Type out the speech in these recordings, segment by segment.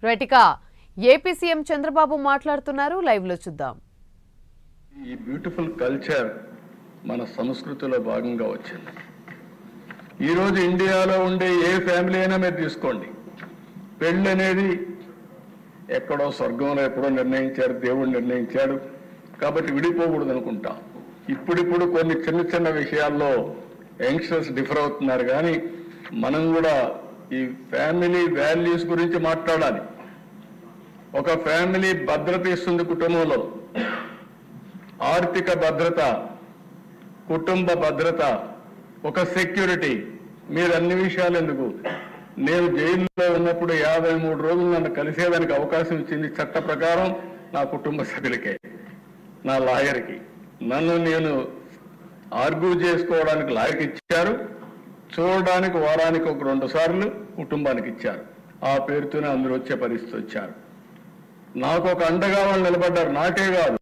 Right ఇక AP CM Chandrababu మాట్లాడుతున్నారు, live లో చూద్దాం. ఈ బ్యూటిఫుల్ కల్చర్ మన సంస్కృతిలో భాగంగా వచ్చింది. ఈరోజు ఇండియాలో ఉండే ఏ ఫ్యామిలీ అయినా మీరు తీసుకోండి, పెళ్ళి అనేది ఎక్కడో స్వర్గంలో ఎప్పుడో నిర్ణయించారు, దేవుడు నిర్ణయించాడు కాబట్టి విడిపోకూడదు అనుకుంటాం. ఇప్పుడిప్పుడు కొన్ని చిన్న చిన్న విషయాల్లో యంగ్స్టర్స్ డిఫర్ అవుతున్నారు, కానీ మనం కూడా ఈ ఫ్యామిలీ వాల్యూస్ గురించి మాట్లాడాలి. ఒక ఫ్యామిలీ భద్రత ఇస్తుంది, కుటుంబంలో ఆర్థిక భద్రత, కుటుంబ భద్రత, ఒక సెక్యూరిటీ. మీరు అన్ని విషయాలు ఎందుకు, నేను జైల్లో ఉన్నప్పుడు 53 రోజులు నన్ను కలిసేదానికి అవకాశం ఇచ్చింది చట్ట ప్రకారం నా కుటుంబ సభ్యులకే, నా లాయర్కి. నన్ను నేను ఆర్గ్యూ చేసుకోవడానికి లాయర్కి ఇచ్చారు, చూడడానికి వారానికి ఒక 2 సార్లు కుటుంబానికి ఇచ్చారు. ఆ పేరుతోనే అందరూ వచ్చే పరిస్థితి వచ్చారు. నాకు ఒక అండగా వాళ్ళు నిలబడ్డారు. నాకే కాదు,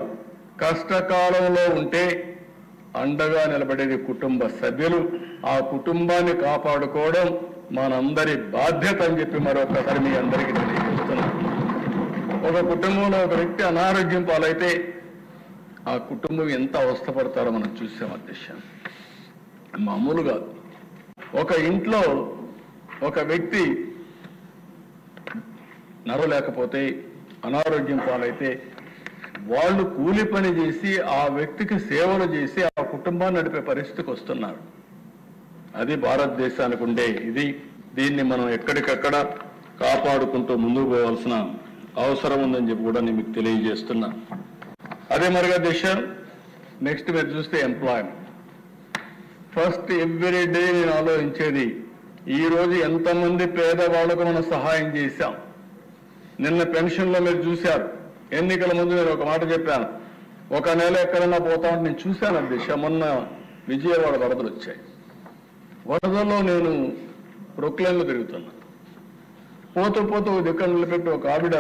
కష్టకాలంలో ఉంటే అండగా నిలబడేది కుటుంబ సభ్యులు. ఆ కుటుంబాన్ని కాపాడుకోవడం మనందరి బాధ్యత అని చెప్పి మరొకసారి మీ అందరికీ తెలియజేస్తున్నాను. ఒక కుటుంబంలో ఒక వ్యక్తి అనారోగ్యం పాలైతే ఆ కుటుంబం ఎంత అవస్థపడతారో మనం చూసాం అధ్యక్ష. మామూలు కాదు. ఒక ఇంట్లో ఒక వ్యక్తి నడవలేకపోతే, అనారోగ్యం పాలైతే వాళ్ళు కూలి పని చేసి ఆ వ్యక్తికి సేవలు చేసి ఆ కుటుంబాన్ని నడిపే పరిస్థితికి వస్తున్నారు. అది భారతదేశానికి ఉండే ఇది. దీన్ని మనం ఎక్కడికక్కడ కాపాడుకుంటూ ముందుకు పోవాల్సిన అవసరం ఉందని చెప్పి కూడా నేను మీకు తెలియజేస్తున్నా. అదే మరిగా దిశ నెక్స్ట్ మీరు చూస్తే ఎంప్లాయ్మెంట్. ఫస్ట్ ఎవ్రీ డే నేను ఆలోచించేది, ఈరోజు ఎంతమంది పేదవాళ్లకు మనం సహాయం చేశాం. నిన్న పెన్షన్లో మీరు చూశారు, ఎన్నికల ముందు నేను ఒక మాట చెప్పాను, ఒక నెల ఎక్కడన్నా పోతామంటే నేను చూశాను అధ్యక్ష. మొన్న విజయవాడ వరదలు వచ్చాయి. వరదల్లో నేను ప్రొక్లైన్లో తిరుగుతున్నా. పోతూ పోతూ దిక్కడ నిలబెట్టి ఒక ఆవిడ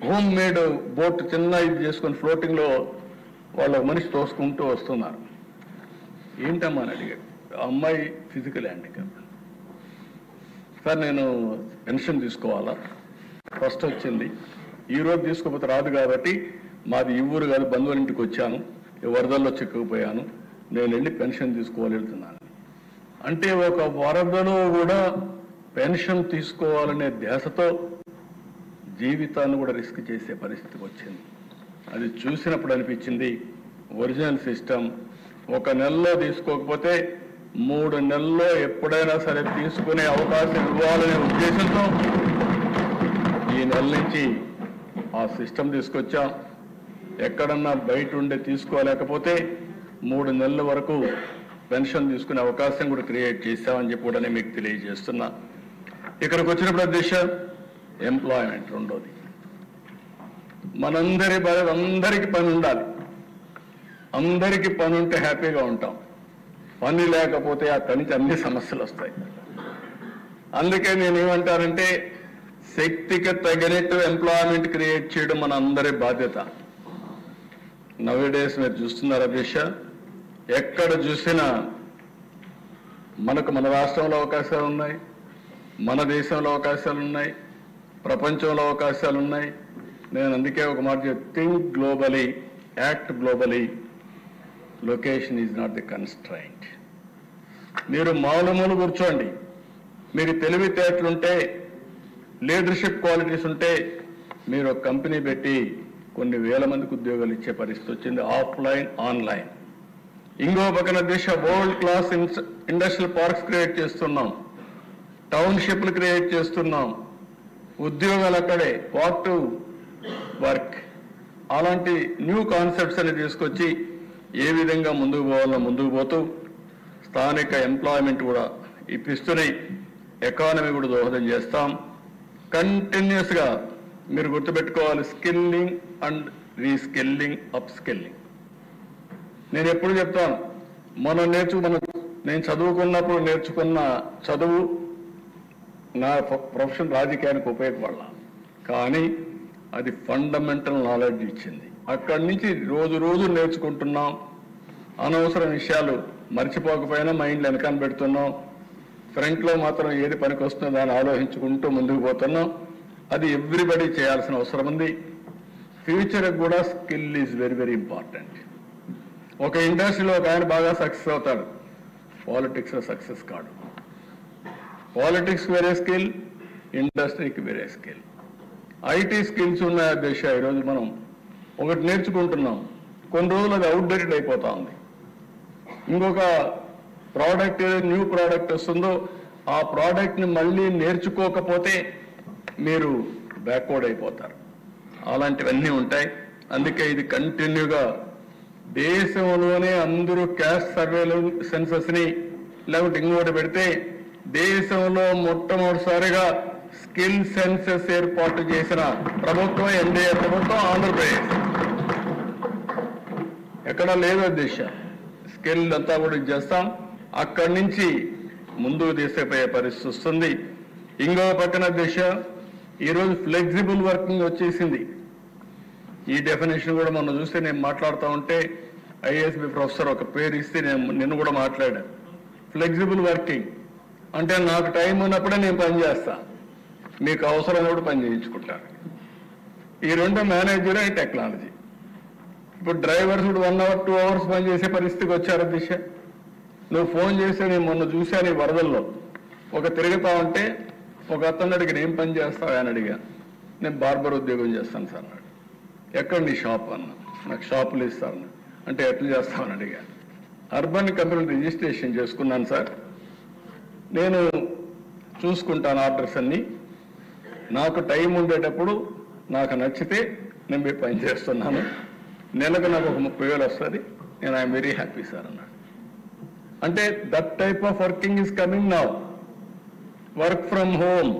హోమ్ మేడ్ బోట్ చిన్న ఇది చేసుకొని ఫ్లోటింగ్లో వాళ్ళ మనిషి తోసుకుంటూ వస్తున్నారు. ఏంటమ్మా అని అడిగాడు. అమ్మాయి ఫిజికల్ హ్యాండిక్యాప్. సార్ నేను పెన్షన్ తీసుకోవాలా, ఫస్ట్ వచ్చింది, ఈరోజు తీసుకోకపోతే రాదు కాబట్టి మాది ఈ ఊరు కాదు, బంధువుల ఇంటికి వచ్చాను, వరదల్లో చిక్కుకుపోయాను, నేను వెళ్ళి పెన్షన్ తీసుకోవాలి వెళ్తున్నాను. అంటే ఒక వరదలో కూడా పెన్షన్ తీసుకోవాలనే ధ్యాసతో జీవితాన్ని కూడా రిస్క్ చేసే పరిస్థితికి వచ్చింది. అది చూసినప్పుడు అనిపించింది ఒరిజినల్ సిస్టమ్. ఒక నెలలో తీసుకోకపోతే 3 నెలల్లో ఎప్పుడైనా సరే తీసుకునే అవకాశం ఇవ్వాలనే ఉద్దేశంతో ఈ నెల నుంచి ఆ సిస్టమ్ తీసుకొచ్చాం. ఎక్కడన్నా బయట ఉండే తీసుకోలేకపోతే 3 నెలల వరకు పెన్షన్ తీసుకునే అవకాశం కూడా క్రియేట్ చేశామని చెప్పి కూడా నేను మీకు తెలియజేస్తున్నా. ఇక్కడికి వచ్చినప్పుడు అధ్యక్ష ఎంప్లాయ్మెంట్ రెండోది. అందరికీ పని ఉండాలి. అందరికీ పని ఉంటే హ్యాపీగా ఉంటాం. పని లేకపోతే అక్కడి నుంచి అన్ని సమస్యలు వస్తాయి. అందుకే నేను ఏమంటానంటే శక్తికి తగినట్టు ఎంప్లాయ్మెంట్ క్రియేట్ చేయడం మన అందరి బాధ్యత. నవేడేస్ మీరు చూస్తున్నారు అధ్యక్ష, ఎక్కడ చూసినా మనకు మన రాష్ట్రంలో అవకాశాలు ఉన్నాయి, మన దేశంలో అవకాశాలు ఉన్నాయి, ప్రపంచంలో అవకాశాలు ఉన్నాయి. నేను అందుకే ఒక మాట think globally, act globally, location is not the constraint. మీరు మామూలు కూర్చోండి, మీరు తెలివితేటలుంటే, లీడర్షిప్ క్వాలిటీస్ ఉంటే మీరు ఒక కంపెనీ పెట్టి కొన్ని వేల మందికి ఉద్యోగాలు ఇచ్చే పరిస్థితి వచ్చింది, ఆఫ్లైన్ ఆన్లైన్. ఇంకో పక్కన దేశ world class industrial parks create చేస్తున్నాం, టౌన్షిప్లు క్రియేట్ చేస్తున్నాం, ఉద్యోగాలు అక్కడే, వాట్ టు వర్క్. అలాంటి న్యూ కాన్సెప్ట్స్ అని తీసుకొచ్చి ఏ విధంగా ముందుకు పోవాలో ముందుకు పోతూ స్థానిక ఎంప్లాయ్మెంట్ కూడా ఇప్పిస్తూనే ఎకానమీ కూడా దోహదం చేస్తాం. కంటిన్యూస్గా మీరు గుర్తుపెట్టుకోవాలి, skilling and reskilling, up skilling. నేను ఎప్పుడు చెప్తాను, నేను చదువుకున్నప్పుడు నేర్చుకున్న చదువు నా ప్రొఫెషన్ రాజకీయానికి ఉపయోగపడాల, కానీ అది ఫండమెంటల్ నాలెడ్జ్ ఇచ్చింది. అక్కడి నుంచి రోజు రోజు నేర్చుకుంటున్నాం. అనవసర విషయాలు మర్చిపోకపోయినా మైండ్లో వెనకాల పెడుతున్నాం. ఫ్రంట్లో మాత్రం ఏది పనికి వస్తుందో అని ఆలోచించుకుంటూ ముందుకు పోతున్నాం. అది ఎవ్రీబడి చేయాల్సిన అవసరం ఉంది. ఫ్యూచర్కి కూడా skill is very very important. ఒక ఇండస్ట్రీలో ఒక ఆయన బాగా సక్సెస్ అవుతాడు, పాలిటిక్స్లో సక్సెస్ కాడు. పాలిటిక్స్ వేరే స్కిల్, ఇండస్ట్రీకి వేరే స్కిల్. ఐటీ స్కిల్స్ ఉన్న దేశ ఈరోజు మనం ఒకటి నేర్చుకుంటున్నాం, కొన్ని రోజులు అది అవుట్డేటెడ్ అయిపోతా ఉంది. ఇంకొక ప్రోడక్ట్ ఏదైతే న్యూ ప్రోడక్ట్ వస్తుందో ఆ ప్రోడక్ట్ని మళ్ళీ నేర్చుకోకపోతే మీరు బ్యాక్వర్డ్ అయిపోతారు. అలాంటివన్నీ ఉంటాయి. అందుకే ఇది కంటిన్యూగా దేశంలోనే అందరూ క్యాస్ట్ సర్వేలు సెన్సస్ని లేకపోతే ఇంకోటి పెడితే దేశంలో మొట్టమొదటిసారిగా స్కిల్ సెన్సస్ ఏర్పాటు చేసిన ప్రభుత్వం ఎన్డీఏ ప్రభుత్వం ఆంధ్రప్రదేశ్. ఎక్కడ లేదు దిశ. స్కిల్ అంతా కూడా చేస్తాం. అక్కడి నుంచి ముందుకు తీసుకుపోయే పరిస్థితి వస్తుంది. ఇంకో పక్కన దిశ ఈరోజు ఫ్లెక్సిబుల్ వర్కింగ్ వచ్చేసింది. ఈ డెఫినేషన్ కూడా మనం చూస్తే నేను మాట్లాడుతూ ఉంటే ఐఏఎస్బి ప్రొఫెసర్ ఒక పేరు ఇస్తే నిన్ను కూడా మాట్లాడాను. ఫ్లెక్సిబుల్ వర్కింగ్ అంటే నాకు టైం ఉన్నప్పుడే నేను పని చేస్తా, మీకు అవసరం కూడా పని చేయించుకుంటాను. ఈ రెండు మేనేజర్ అండ్ టెక్నాలజీ. ఇప్పుడు డ్రైవర్స్ కూడా 1 hour 2 hours పని చేసే పరిస్థితికి వచ్చారు దిశ. నువ్వు ఫోన్ చేస్తే నేను మొన్న చూశాను ఈ వరదల్లో ఒక తిరుగుతా ఉంటే ఒక అతను అడిగి ఏం పని చేస్తావు అని అడిగా. నేను బార్బర్ ఉద్యోగం చేస్తాను సార్ అన్నాడు. ఎక్కడ నీ షాప్ అన్నా. నాకు షాపులు ఇస్తాను అంటే ఎట్లా చేస్తామని అడిగా. అర్బన్ కంపెనీ రిజిస్ట్రేషన్ చేసుకున్నాను సార్, నేను చూసుకుంటాను ఆర్డర్స్ అన్నీ, నాకు టైం ఉండేటప్పుడు నాకు నచ్చితే నేను పోయి పని చేస్తున్నాను, నెలకు నాకు ఒక 30,000 వస్తుంది, నేను ఐఎమ్ వెరీ హ్యాపీ సార్ అన్నాడు. అంటే that type of working is coming now. Work from home